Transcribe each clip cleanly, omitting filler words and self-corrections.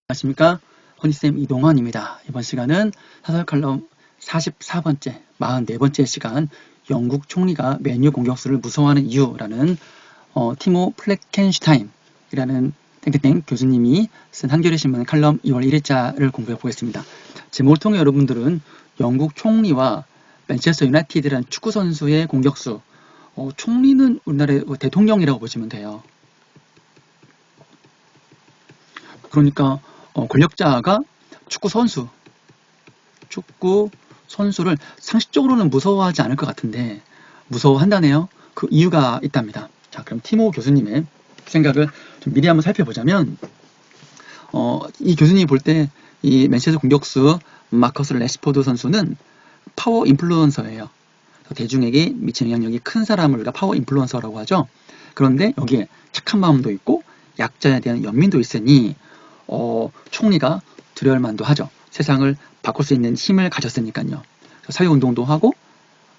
안녕하십니까. 허니쌤 이동환입니다. 이번 시간은 사설 칼럼 44번째, 44번째 시간 영국 총리가 맨유 공격수를 무서워하는 이유라는 티모 플래켄슈타인이라는 땡땡땡 교수님이 쓴 한겨레 신문 칼럼 2월 1일자를 공부해 보겠습니다. 제목을 통해 여러분들은 영국 총리와 맨체스터 유나이티드라는 축구 선수의 공격수, 총리는 우리나라의 대통령이라고 보시면 돼요. 그러니까 권력자가 축구 선수를 상식적으로는 무서워하지 않을 것 같은데 무서워한다네요. 그 이유가 있답니다. 자, 그럼 티모 교수님의 생각을 좀 미리 한번 살펴보자면 이 교수님이 볼 때 이 맨체스터 공격수 마커스 레시포드 선수는 파워 인플루언서예요. 대중에게 미치는 영향력이 큰 사람을 우리가 파워 인플루언서라고 하죠. 그런데 여기에 착한 마음도 있고 약자에 대한 연민도 있으니 총리가 두려울 만도 하죠. 세상을 바꿀 수 있는 힘을 가졌으니까요. 사회운동도 하고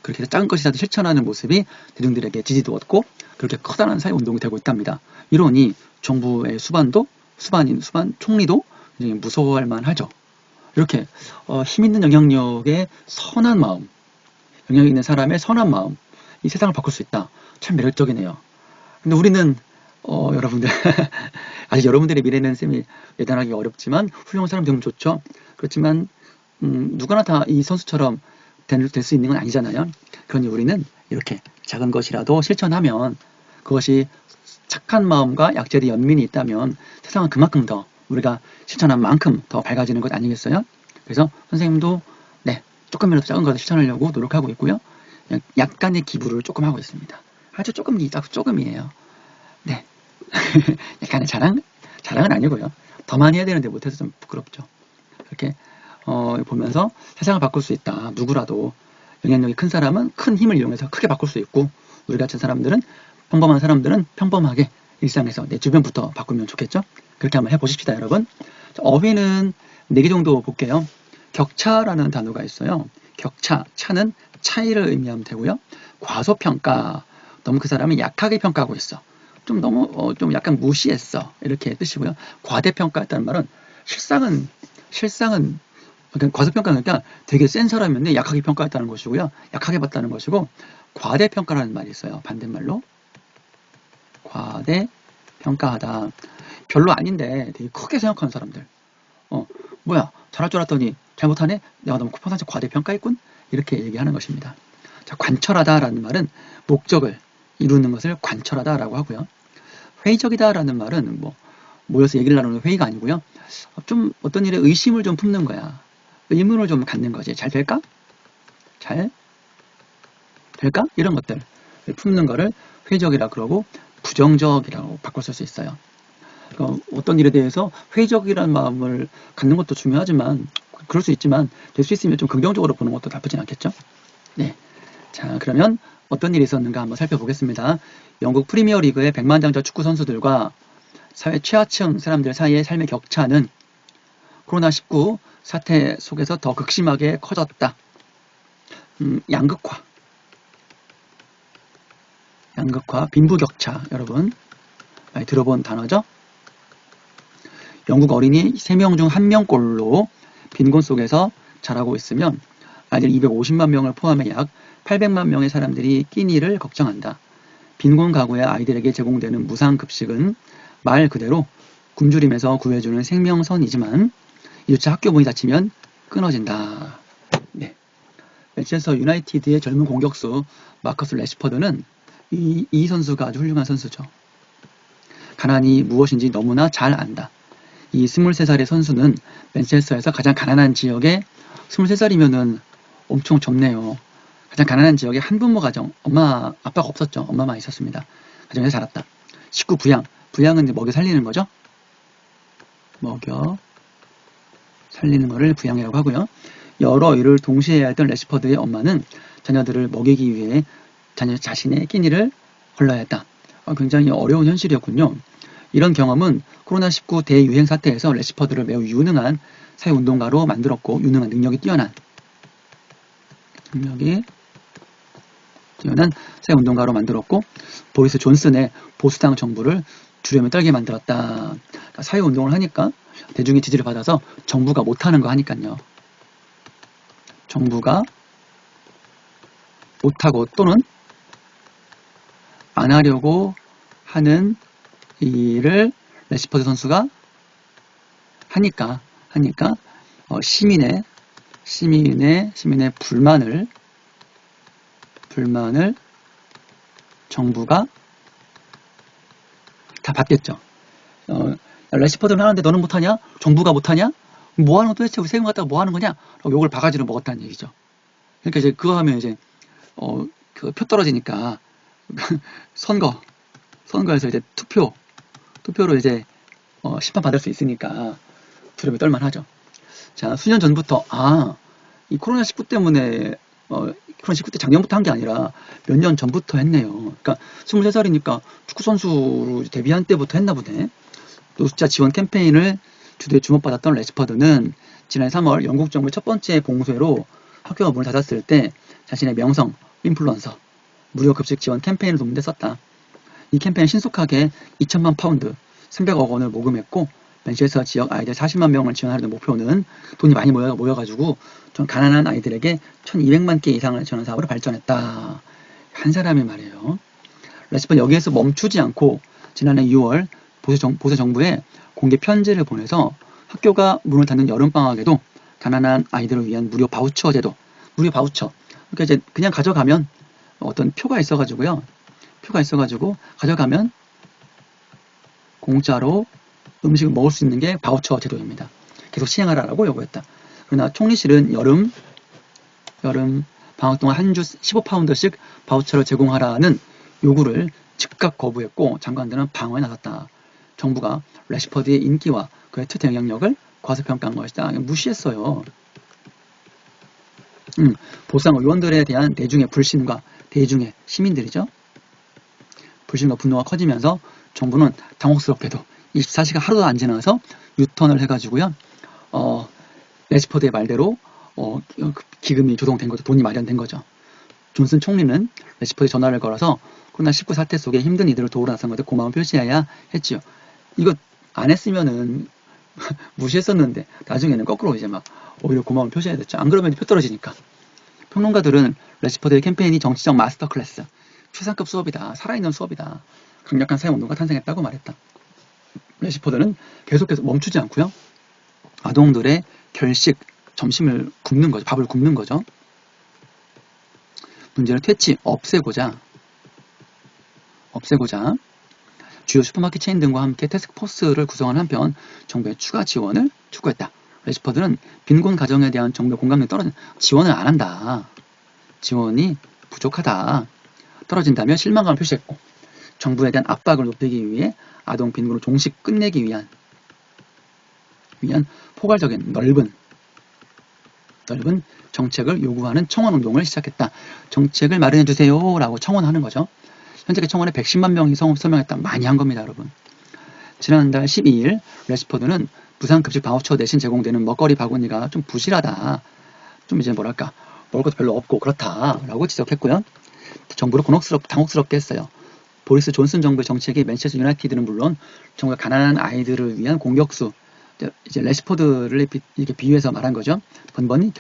그렇게 작은 것이라도 실천하는 모습이 대중들에게 지지도 얻고 그렇게 커다란 사회운동이 되고 있답니다. 이러니 정부의 수반 총리도 굉장히 무서워할 만하죠. 이렇게 힘 있는 영향력의 선한 마음, 영향력 있는 사람의 선한 마음, 이 세상을 바꿀 수 있다. 참 매력적이네요. 근데 우리는 여러분들 아직 여러분들의 미래는 쌤이 예단하기 어렵지만 훌륭한 사람 되면 좋죠. 그렇지만 누구나 다 이 선수처럼 될 수 있는 건 아니잖아요. 그러니 우리는 이렇게 작은 것이라도 실천하면 그것이 착한 마음과 약자에 대한 연민이 있다면 세상은 그만큼 더 우리가 실천한 만큼 더 밝아지는 것 아니겠어요? 그래서 선생님도 네, 조금이라도 작은 것을 실천하려고 노력하고 있고요. 약간의 기부를 조금 하고 있습니다. 아주 조금이에요. 네. 약간의 자랑은 아니고요. 더 많이 해야 되는데 못해서 좀 부끄럽죠. 이렇게 보면서 세상을 바꿀 수 있다. 누구라도 영향력이 큰 사람은 큰 힘을 이용해서 크게 바꿀 수 있고 우리 같은 사람들은 평범한 사람들은 평범하게 일상에서 내 주변부터 바꾸면 좋겠죠. 그렇게 한번 해보십시다, 여러분. 어휘는 4개 정도 볼게요. 격차라는 단어가 있어요. 차는 차이를 의미하면 되고요. 과소평가, 너무 그 사람이 약하게 평가하고 있어. 좀 약간 무시했어. 이렇게 뜻이고요. 과대평가했다는 말은 실상은 그러니까 과소평가니까 되게 센 사람인데 약하게 평가했다는 것이고요. 약하게 봤다는 것이고 과대평가라는 말이 있어요. 반대말로 과대평가하다. 별로 아닌데 되게 크게 생각하는 사람들. 뭐야 잘할 줄 알았더니 잘못하네. 내가 너무 평상시 과대평가했군. 이렇게 얘기하는 것입니다. 자, 관철하다라는 말은 목적을 이루는 것을 관철하다라고 하고요. 회의적이다라는 말은 모여서 얘기를 나누는 회의가 아니고요. 좀 어떤 일에 의심을 좀 품는 거야. 의문을 좀 갖는 거지. 잘 될까? 잘 될까? 이런 것들 품는 거를 회의적이라 그러고 부정적이라고 바꿔 쓸 수 있어요. 어떤 일에 대해서 회의적이라는 마음을 갖는 것도 중요하지만 그럴 수 있지만 될 수 있으면 좀 긍정적으로 보는 것도 나쁘진 않겠죠? 네. 자, 그러면 어떤 일이 있었는가 한번 살펴보겠습니다. 영국 프리미어리그의 백만장자 축구 선수들과 사회 최하층 사람들 사이의 삶의 격차는 코로나19 사태 속에서 더 극심하게 커졌다. 양극화, 빈부격차, 여러분 많이 들어본 단어죠? 영국 어린이 3명 중 1명꼴로 빈곤 속에서 자라고 있으면 아이들 250만 명을 포함해 약 800만 명의 사람들이 끼니를 걱정한다. 빈곤 가구의 아이들에게 제공되는 무상급식은 말 그대로 굶주림에서 구해주는 생명선이지만 2주차 학교 문이 닫히면 끊어진다. 네. 맨체스터 유나이티드의 젊은 공격수 마커스 레시퍼드는 이 선수가 아주 훌륭한 선수죠. 가난이 무엇인지 너무나 잘 안다. 이 23살의 선수는 맨체스터에서 가장 가난한 지역에 23살이면은 엄청 젊네요. 가장 가난한 지역에 한부모 가정, 엄마, 아빠가 없었죠. 엄마만 있었습니다. 가정에서 자랐다. 식구 부양은 이제 먹여 살리는 거죠. 먹여 살리는 거를 부양이라고 하고요. 여러 일을 동시에 해야 했던 레시퍼드의 엄마는 자녀들을 먹이기 위해 자녀 자신의 끼니를 걸러야 했다. 굉장히 어려운 현실이었군요. 이런 경험은 코로나19 대유행 사태에서 레시퍼드를 매우 유능한 사회운동가로 만들었고 유능한 능력이 뛰어난 사회운동가로 만들었고 보리스 존슨의 보수당 정부를 두려움에 떨게 만들었다. 그러니까 사회운동을 하니까 대중의 지지를 받아서 정부가 못하는 거 하니까요. 정부가 못하고 또는 안 하려고 하는 일을 래시퍼드 선수가 하니까 시민의 불만을 정부가 다 받겠죠. 래시퍼드는 하는데 너는 못하냐? 정부가 못하냐? 뭐 하는 거 도대체 우리 세금 갖다가 뭐 하는 거냐? 라고 욕을 바가지로 먹었다는 얘기죠. 그러니까 이제 그거 하면 이제 그 표 떨어지니까 선거에서 이제 투표로 이제 심판 받을 수 있으니까 두려움이 떨만하죠. 자, 수년 전부터 이 코로나19 때문에 코로나19 때 작년부터 한 게 아니라 몇 년 전부터 했네요. 그러니까 23살이니까 축구 선수로 데뷔한 때부터 했나 보네. 노숙자 지원 캠페인을 주도에 주목받았던 래시퍼드는 지난 3월 영국 정부의 첫 번째 공소회로 학교가 문을 닫았을 때 자신의 명성, 인플루언서, 무료 급식 지원 캠페인을 돕는 데 썼다. 이 캠페인은 신속하게 2천만 파운드, 300억 원을 모금했고 맨체스터 지역 아이들 40만 명을 지원하려는 목표는 돈이 많이 모여가지고 좀 가난한 아이들에게 1200만 개 이상을 지원하는 사업으로 발전했다. 한 사람의 말이에요. 래시퍼드는 여기에서 멈추지 않고 지난해 6월 보수 정부에 공개 편지를 보내서 학교가 문을 닫는 여름방학에도 가난한 아이들을 위한 무료 바우처 제도, 무료 바우처. 그러니까 이제 그냥 가져가면 어떤 표가 있어가지고요. 가져가면 공짜로 음식을 먹을 수 있는 게 바우처 제도입니다. 계속 시행하라고 요구했다. 그러나 총리실은 여름 방학 동안 한 주 15파운드씩 바우처를 제공하라는 요구를 즉각 거부했고 장관들은 방어에 나섰다. 정부가 래시퍼드의 인기와 그의 투자 영향력을 과소평가한 것이다. 무시했어요. 보상 의원들에 대한 대중의 불신과 대중의 시민들이죠. 불신과 분노가 커지면서 정부는 당혹스럽게도 24시간 하루도 안 지나서 유턴을 해가지고요. 래시퍼드의 말대로 기금이 조성된 거죠. 돈이 마련된 거죠. 존슨 총리는 래시퍼드에 전화를 걸어서 코로나19 사태 속에 힘든 이들을 도우러 나선 것에 고마움 표시해야 했지요. 이거 안 했으면은 무시했었는데 나중에는 거꾸로 이제 막 오히려 고마움을 표시해야 됐죠. 안 그러면 표 떨어지니까. 평론가들은 래시퍼드의 캠페인이 정치적 마스터 클래스, 최상급 수업이다, 살아있는 수업이다, 강력한 사회운동가 탄생했다고 말했다. 래시퍼드는 계속해서 멈추지 않고요. 아동들의 결식, 점심을 굶는 거죠. 밥을 굶는 거죠. 문제를 퇴치, 없애고자 주요 슈퍼마켓 체인 등과 함께 태스크포스를 구성한 한편 정부의 추가 지원을 촉구했다. 래시퍼드는 빈곤 가정에 대한 정부의 공감력이 떨어진 지원을 안 한다. 지원이 부족하다. 떨어진다며 실망감을 표시했고 정부에 대한 압박을 높이기 위해 아동 빈곤을 종식 끝내기 위한 포괄적인 넓은 정책을 요구하는 청원운동을 시작했다. 정책을 마련해주세요 라고 청원하는 거죠. 현재까지 청원에 110만 명이 서명했다. 많이 한 겁니다, 여러분. 지난달 12일 래시퍼드는 무상급식 바우처 대신 제공되는 먹거리 바구니가 좀 부실하다. 좀 이제 뭐랄까 먹을 것도 별로 없고 그렇다라고 지적했고요. 정부를 당혹스럽게 했어요. 보리스 존슨 정부의 정책이 맨체스터 유나이티드는 물론 정부가 가난한 아이들을 위한 공격수 이제 래시퍼드를 이렇게 비유해서 말한 거죠. 번번이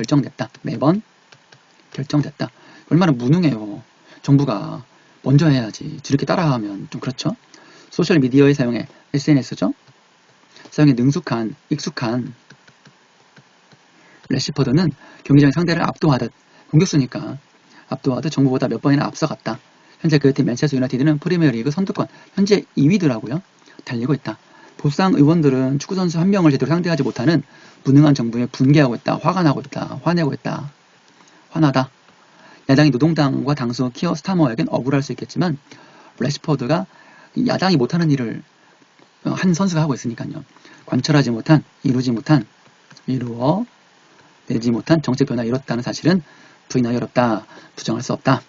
매번 결정됐다. 얼마나 무능해요. 정부가 먼저 해야지. 저렇게 따라하면 좀 그렇죠. 소셜미디어의 사용에 SNS죠. 사용에 익숙한 래시퍼드는 경기장의 상대를 압도하듯 공격수니까 압도하듯 정부보다 몇 번이나 앞서갔다. 현재 그 팀 맨체스터 유나이티드는 프리미어리그 선두권 현재 2위더라고요. 달리고 있다. 보수당 의원들은 축구선수 한 명을 제대로 상대하지 못하는 무능한 정부에 분개하고 있다. 화가 나고 있다. 화내고 있다. 화나다. 야당이 노동당과 당수 키어 스타머에겐 억울할 수 있겠지만 래시퍼드가 야당이 못하는 일을 한 선수가 하고 있으니까요. 관철하지 못한, 이루어내지 못한 정책 변화를 이뤘다는 사실은 부인하기 어렵다. 부정할 수 없다.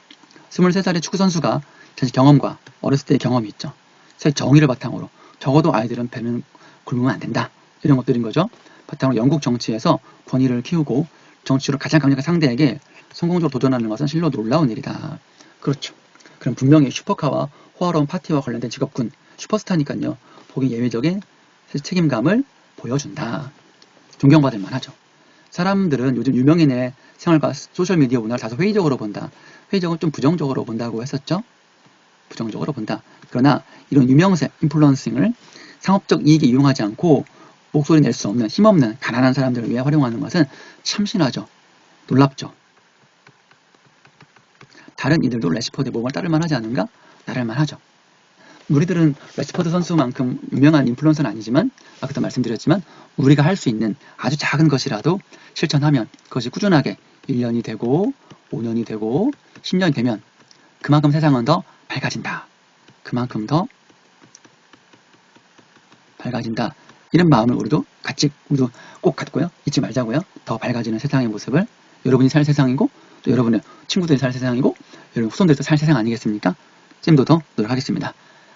23살의 축구선수가 자신 경험과 어렸을 때의 경험이 있죠. 사실 정의를 바탕으로 적어도 아이들은 배는 굶으면 안 된다. 이런 것들인 거죠. 바탕으로 영국 정치에서 권위를 키우고 정치로 가장 강력한 상대에게 성공적으로 도전하는 것은 실로 놀라운 일이다. 그렇죠. 그럼 분명히 슈퍼카와 호화로운 파티와 관련된 직업군, 슈퍼스타니까요. 보기 예외적인 책임감을 보여준다. 존경받을 만하죠. 사람들은 요즘 유명인의 생활과 소셜미디어 문화를 다소 회의적으로 본다. 회의적은 좀 부정적으로 본다고 했었죠. 부정적으로 본다. 그러나 이런 유명세, 인플루언싱을 상업적 이익에 이용하지 않고 목소리 낼 수 없는, 힘없는, 가난한 사람들을 위해 활용하는 것은 참신하죠. 놀랍죠. 다른 이들도 레시퍼드의 모범을 따를만 하지 않은가? 따를만 하죠. 우리들은 레시퍼드 선수만큼 유명한 인플루언서는 아니지만, 아까도 말씀드렸지만 우리가 할 수 있는 아주 작은 것이라도 실천하면 그것이 꾸준하게 1년이 되고 5년이 되고 10년이 되면 그만큼 세상은 더 밝아진다. 그만큼 더 밝아진다. 이런 마음을 우리도 꼭 갖고요. 잊지 말자고요. 더 밝아지는 세상의 모습을, 여러분이 살 세상이고 또 여러분의 친구들이 살 세상이고 여러분 후손들도 살 세상 아니겠습니까? 쌤도 더 노력하겠습니다.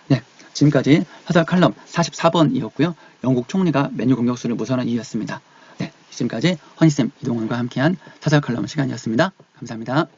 네, 지금까지 사설 칼럼 44번이었고요. 영국 총리가 맨유 공격수를 무서워하는 이유였습니다. 네, 지금까지 허니쌤 이동원과 함께한 사설 칼럼 시간이었습니다. 감사합니다.